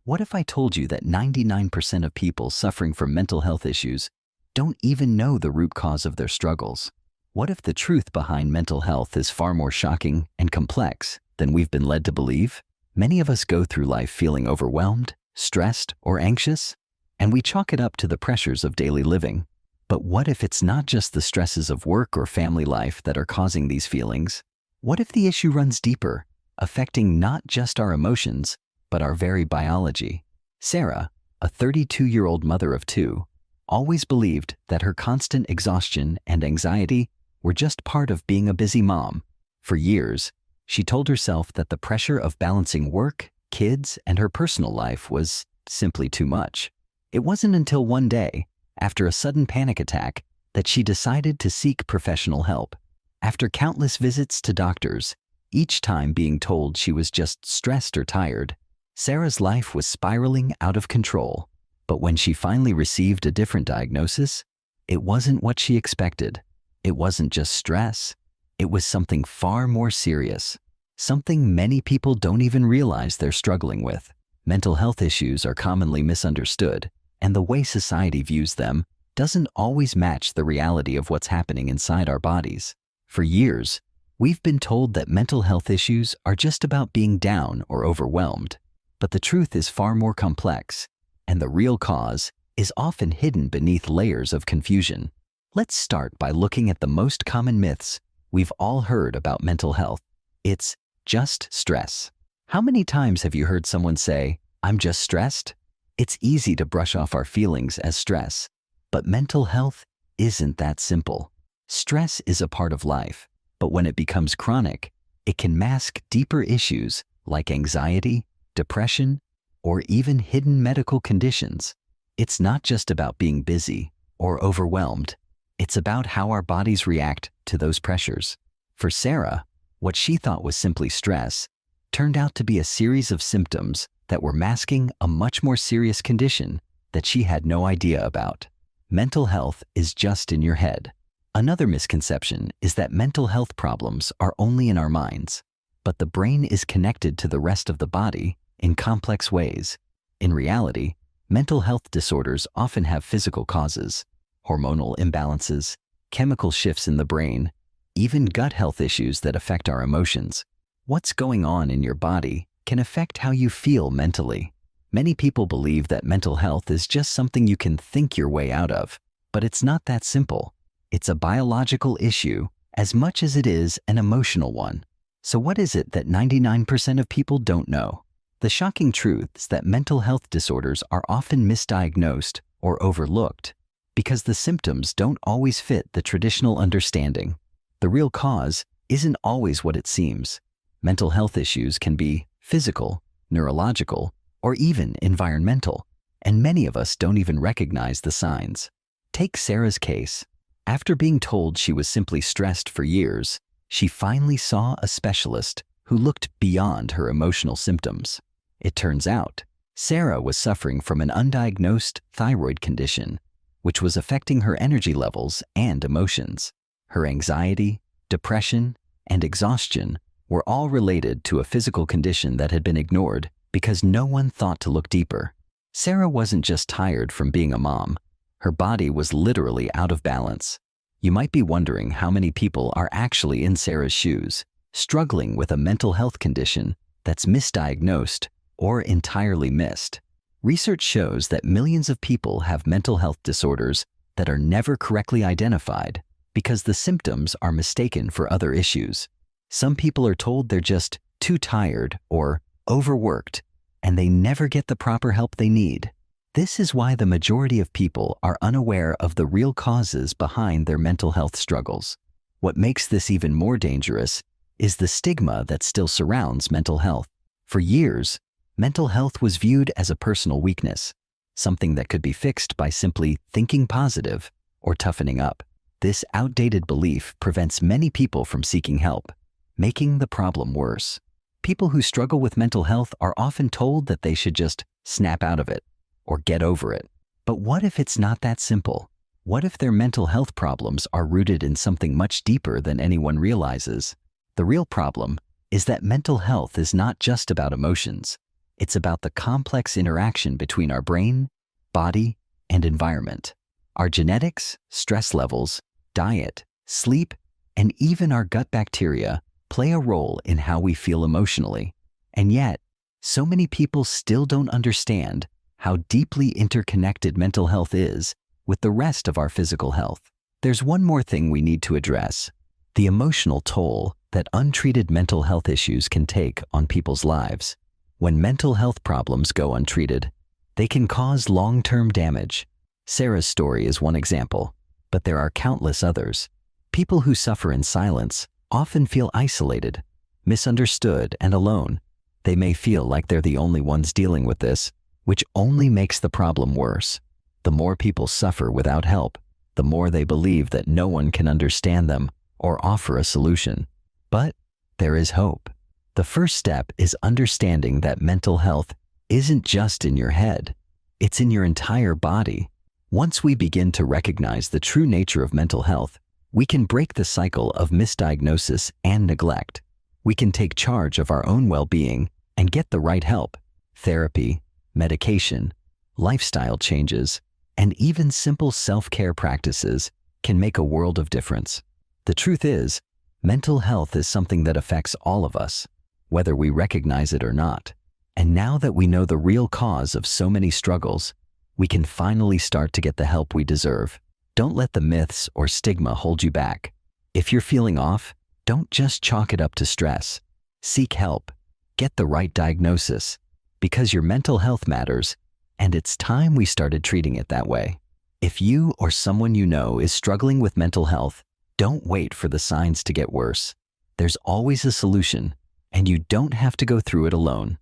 What if I told you that 99% of people suffering from mental health issues don't even know the root cause of their struggles? What if the truth behind mental health is far more shocking and complex than we've been led to believe? Many of us go through life feeling overwhelmed, stressed, or anxious, and we chalk it up to the pressures of daily living. But what if it's not just the stresses of work or family life that are causing these feelings? What if the issue runs deeper, affecting not just our emotions, but our very biology? Sarah, a 32-year-old mother of two, always believed that her constant exhaustion and anxiety were just part of being a busy mom. For years, she told herself that the pressure of balancing work, kids, and her personal life was simply too much. It wasn't until one day, after a sudden panic attack, that she decided to seek professional help. After countless visits to doctors, each time being told she was just stressed or tired, Sarah's life was spiraling out of control. But when she finally received a different diagnosis, it wasn't what she expected. It wasn't just stress. It was something far more serious, something many people don't even realize they're struggling with. Mental health issues are commonly misunderstood, and the way society views them doesn't always match the reality of what's happening inside our bodies. For years, we've been told that mental health issues are just about being down or overwhelmed, but the truth is far more complex, and the real cause is often hidden beneath layers of confusion. Let's start by looking at the most common myths we've all heard about mental health. It's just stress. How many times have you heard someone say, "I'm just stressed"? It's easy to brush off our feelings as stress, but mental health isn't that simple. Stress is a part of life, but when it becomes chronic, it can mask deeper issues like anxiety, depression, or even hidden medical conditions. It's not just about being busy or overwhelmed. It's about how our bodies react to those pressures. For Sarah, what she thought was simply stress turned out to be a series of symptoms that were masking a much more serious condition that she had no idea about. Mental health is just in your head. Another misconception is that mental health problems are only in our minds, but the brain is connected to the rest of the body in complex ways. In reality, mental health disorders often have physical causes: hormonal imbalances, chemical shifts in the brain, even gut health issues that affect our emotions. What's going on in your body can affect how you feel mentally. Many people believe that mental health is just something you can think your way out of, but it's not that simple. It's a biological issue as much as it is an emotional one. So what is it that 99% of people don't know? The shocking truth is that mental health disorders are often misdiagnosed or overlooked because the symptoms don't always fit the traditional understanding. The real cause isn't always what it seems. Mental health issues can be physical, neurological, or even environmental, and many of us don't even recognize the signs. Take Sarah's case. After being told she was simply stressed for years, she finally saw a specialist who looked beyond her emotional symptoms. It turns out, Sarah was suffering from an undiagnosed thyroid condition, which was affecting her energy levels and emotions. Her anxiety, depression, and exhaustion were all related to a physical condition that had been ignored because no one thought to look deeper. Sarah wasn't just tired from being a mom. Her body was literally out of balance. You might be wondering how many people are actually in Sarah's shoes, struggling with a mental health condition that's misdiagnosed or entirely missed. Research shows that millions of people have mental health disorders that are never correctly identified because the symptoms are mistaken for other issues. Some people are told they're just too tired or overworked, and they never get the proper help they need. This is why the majority of people are unaware of the real causes behind their mental health struggles. What makes this even more dangerous is the stigma that still surrounds mental health. For years, mental health was viewed as a personal weakness, something that could be fixed by simply thinking positive or toughening up. This outdated belief prevents many people from seeking help, making the problem worse. People who struggle with mental health are often told that they should just snap out of it or get over it. But what if it's not that simple? What if their mental health problems are rooted in something much deeper than anyone realizes? The real problem is that mental health is not just about emotions. It's about the complex interaction between our brain, body, and environment. Our genetics, stress levels, diet, sleep, and even our gut bacteria play a role in how we feel emotionally. And yet, so many people still don't understand how deeply interconnected mental health is with the rest of our physical health. There's one more thing we need to address: the emotional toll that untreated mental health issues can take on people's lives. When mental health problems go untreated, they can cause long-term damage. Sarah's story is one example, but there are countless others. People who suffer in silence often feel isolated, misunderstood, and alone. They may feel like they're the only ones dealing with this, which only makes the problem worse. The more people suffer without help, the more they believe that no one can understand them or offer a solution. But there is hope. The first step is understanding that mental health isn't just in your head, it's in your entire body. Once we begin to recognize the true nature of mental health, we can break the cycle of misdiagnosis and neglect. We can take charge of our own well-being and get the right help. Therapy, medication, lifestyle changes, and even simple self-care practices can make a world of difference. The truth is, mental health is something that affects all of us, whether we recognize it or not. And now that we know the real cause of so many struggles, we can finally start to get the help we deserve. Don't let the myths or stigma hold you back. If you're feeling off, don't just chalk it up to stress. Seek help. Get the right diagnosis, because your mental health matters, and it's time we started treating it that way. If you or someone you know is struggling with mental health, don't wait for the signs to get worse. There's always a solution, and you don't have to go through it alone.